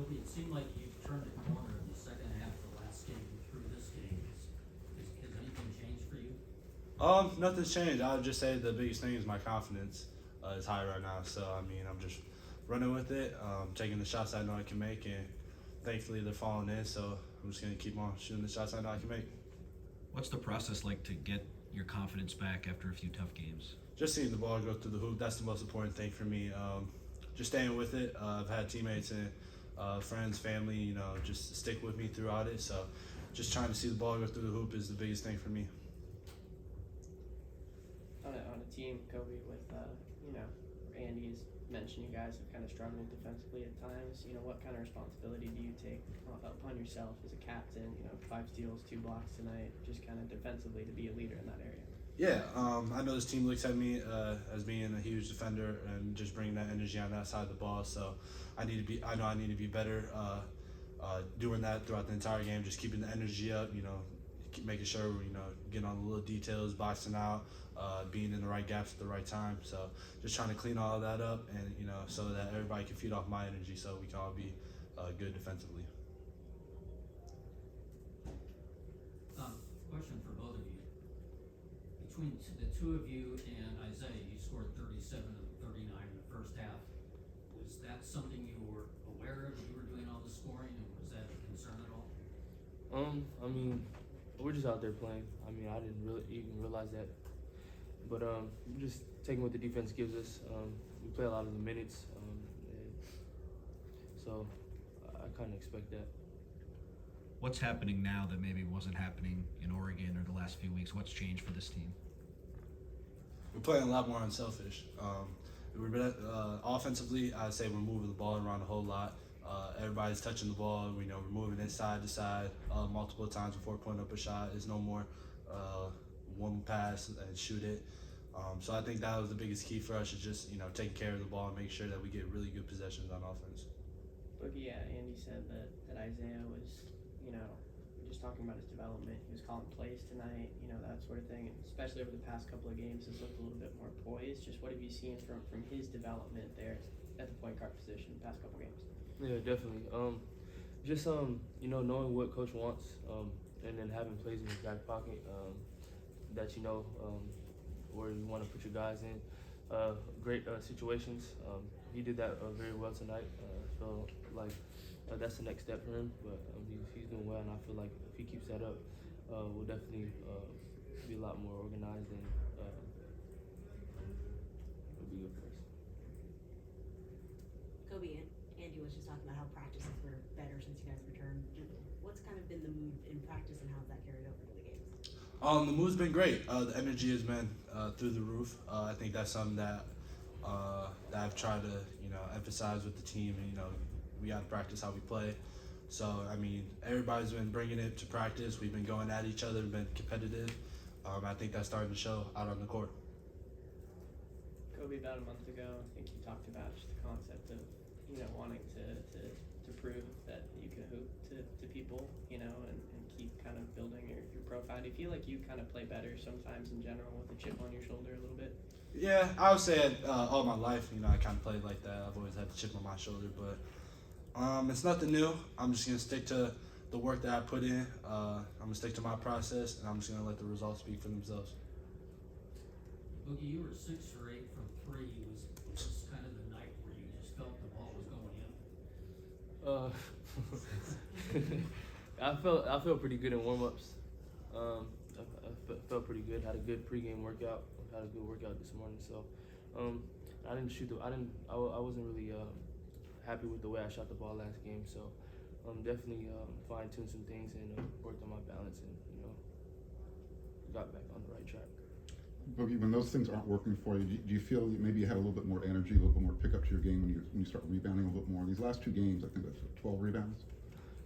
Kobe, it seemed like you turned the corner in the second half of the last game through this game. Has anything changed for you? Nothing's changed. I would just say the biggest thing is my confidence is high right now. So I mean, I'm just running with it, taking the shots I know I can make, and thankfully they're falling in. So I'm just gonna keep on shooting the shots I know I can make. What's the process like to get your confidence back after a few tough games? Just seeing the ball go through the hoop, that's the most important thing for me. Just staying with it. I've had teammates and friends, family, just stick with me throughout it. So just trying to see the ball go through the hoop is the biggest thing for me. On a team, Kobe, with Andy has mentioned you guys have kind of struggled defensively at times. What kind of responsibility do you take upon yourself as a captain? 5 steals, 2 blocks tonight, just kind of defensively to be a leader in that area. Yeah, I know this team looks at me as being a huge defender and just bringing that energy on that side of the ball. So I know I need to be better doing that throughout the entire game. Just keeping the energy up. Keep making sure we're getting on the little details, boxing out, being in the right gaps at the right time. So just trying to clean all of that up, and so that everybody can feed off my energy, so we can all be good defensively. Question for both of you. Between the two of you and Isaiah, you scored 37 of the 39 in the first half. Was that something you were aware of? You were doing all the scoring, and was that a concern at all? I mean, we're just out there playing. I mean, I didn't really even realize that. But we're just taking what the defense gives us. We play a lot of the minutes, so I kind of expect that. What's happening now that maybe wasn't happening in Oregon or the last few weeks? What's changed for this team? We're playing a lot more unselfish. Offensively, I'd say we're moving the ball around a whole lot. Everybody's touching the ball. We're moving it side to side multiple times before putting up a shot. There's no more one pass and shoot it. So I think that was the biggest key for us, is just taking care of the ball and making sure that we get really good possessions on offense. Boogie, Andy said that Isaiah was, just talking about his development. He was calling plays tonight, that sort of thing. And especially over the past couple of games, has looked a little bit more poised. Just what have you seen from his development there at the point guard position the past couple of games? Yeah, definitely. Knowing what coach wants, and then having plays in his back pocket that where you want to put your guys in great situations. He did that very well tonight. So that's the next step for him. But he's doing well, and I feel like if he keeps that up, we'll definitely be a lot more organized, and it'll be good for us. Kobe, Andy was just talking about how practices were better since you guys returned. What's kind of been the mood in practice, and how's that carried over to the games? The mood's been great. The energy has been through the roof. I think that's something that I've tried to emphasize with the team. We got to practice how we play. So I mean, everybody's been bringing it to practice. We've been going at each other, been competitive. I think that's starting to show out on the court. Kobe, about a month ago, I think you talked about just the concept of wanting to prove that you can hoop to people, and keep kind of building your profile. Do you feel like you kind of play better sometimes in general with a chip on your shoulder a little bit? Yeah, I would say all my life, I kind of played like that. I've always had the chip on my shoulder, but it's nothing new. I'm just gonna stick to the work that I put in. I'm gonna stick to my process, and I'm just gonna let the results speak for themselves. Boogie, you were 6 for 8 from 3. Was this kind of the night where you just felt the ball was going in? I felt pretty good in warm-ups. I felt pretty good. Had a good pregame workout. Had a good workout this morning. So I didn't shoot I wasn't really happy with the way I shot the ball last game. So definitely fine-tuned some things and worked on my balance, and got back on the right track. Boogie, when those things aren't working for you, do you feel maybe you had a little bit more energy, a little bit more pickup to your game when you start rebounding a little bit more? These last 2 games, I think that's 12 rebounds.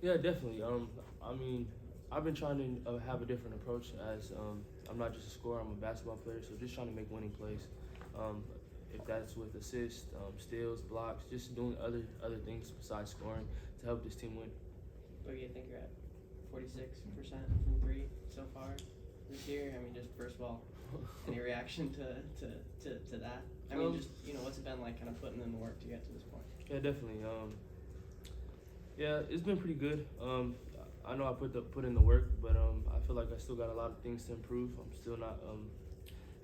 Yeah, definitely. I mean, I've been trying to have a different approach, as I'm not just a scorer, I'm a basketball player, so just trying to make winning plays. If that's with assists, steals, blocks, just doing other things besides scoring to help this team win. Boogie, I think you're at 46% from 3 so far this year. I mean, just first of all, any reaction to that? I mean, just what's it been like, kind of putting in the work to get to this point? Yeah, definitely. Yeah, it's been pretty good. I know I put in the work, but I feel like I still got a lot of things to improve. I'm still not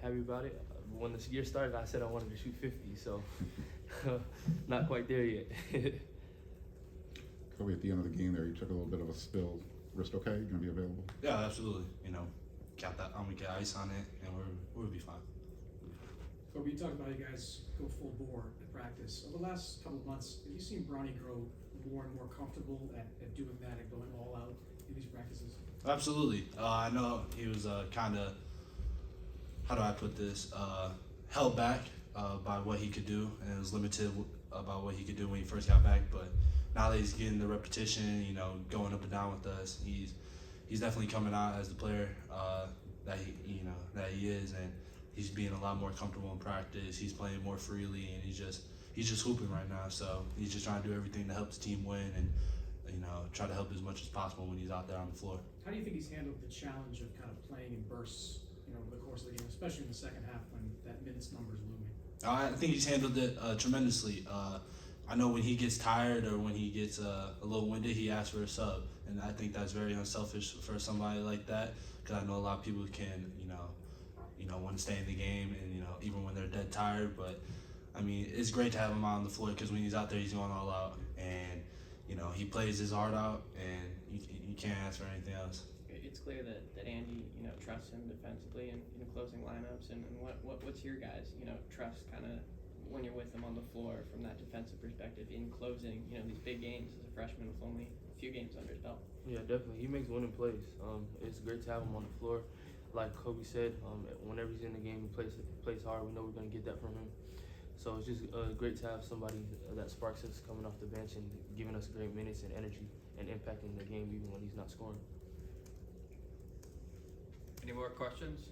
happy about it. When the year started, I said I wanted to shoot 50, so not quite there yet. Kobe, at the end of the game there, you took a little bit of a spill. Wrist okay? You gonna be available? Yeah, absolutely. You know, got that. I'm gonna get ice on it, and we'll be fine. Kobe, you talked about you guys go full bore at practice. Over the last couple of months, have you seen Bronny grow more and more comfortable at doing that and going all out in these practices? Absolutely. I know he was kind of, how do I put this, held back by what he could do, and was limited about what he could do when he first got back. But now that he's getting the repetition, you know, going up and down with us, he's definitely coming out as the player that he is, and he's being a lot more comfortable in practice. He's playing more freely, and he's just hooping right now. So he's just trying to do everything to help the team win, and try to help as much as possible when he's out there on the floor. How do you think he's handled the challenge of kind of playing in bursts, over the course of the game, especially in the second half when that minutes number is looming? I think he's handled it tremendously. I know when he gets tired or when he gets a little winded, he asks for a sub, and I think that's very unselfish for somebody like that, because I know a lot of people can, want to stay in the game, and even when they're dead tired. But I mean, it's great to have him out on the floor, because when he's out there, he's going all out, and he plays his heart out, and you can't ask for anything else. It's clear that Andy, trusts him defensively and in closing lineups, and what's your guys, trust kind of when you're with him on the floor from that defensive perspective in closing, these big games as a freshman with only a few games under his belt? Yeah, definitely. He makes winning plays. It's great to have him on the floor. Like Kobe said, whenever he's in the game, he plays hard. We know we're going to get that from him. So it's just great to have somebody that sparks us coming off the bench and giving us great minutes and energy and impacting the game even when he's not scoring. Any more questions?